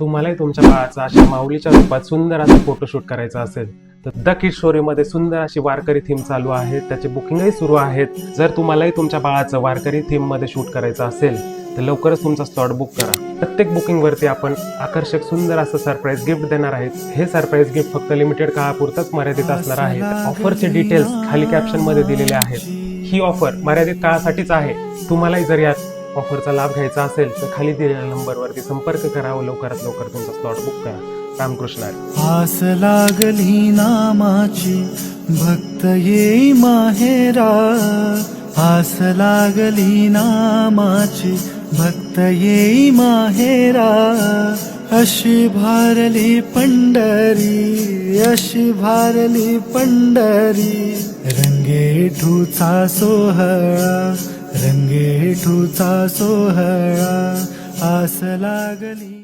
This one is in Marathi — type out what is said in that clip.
तुम्हालाही तुमच्या बाळाचा अशा माऊलीच्या रूपात सुंदर असा फोटोशूट करायचा असेल तर द किड स्टोरीमध्ये सुंदर अशी वारकरी थीम चालू आहे, त्याचे बुकिंगही सुरू आहेत. जर तुम्हालाही तुमच्या बाळाचं वारकरी थीम मध्ये शूट करायचं असेल तर लवकरच तुमचा स्लॉट बुक करा. प्रत्येक बुकिंग वरती आपण आकर्षक सुंदर असं सरप्राईज गिफ्ट देणार आहेत. हे सरप्राईज गिफ्ट फक्त लिमिटेड काळापुरतच मर्यादित असणार आहे. ऑफरचे डिटेल्स खाली कॅप्शन मध्ये दिलेले आहेत. ही ऑफर मर्यादित काळासाठीच आहे. तुम्हालाही जर यात ऑफरचा लाभ घ्यायचा असेल तर खाली दिलेल्या नंबरवरती संपर्क करा व लवकरात लवकर तुमचा स्लॉट बुक करा. रामकृष्ण हरी. आस लागली नामाची भक्त येई माहेरा, आस लागली नामाची भक्त येई माहेरा. अशी भारली पंढरी, अशी भारली पंढरी. रंगेठूचा सोहळा, रंगेठूचा सोहळा. आस लागली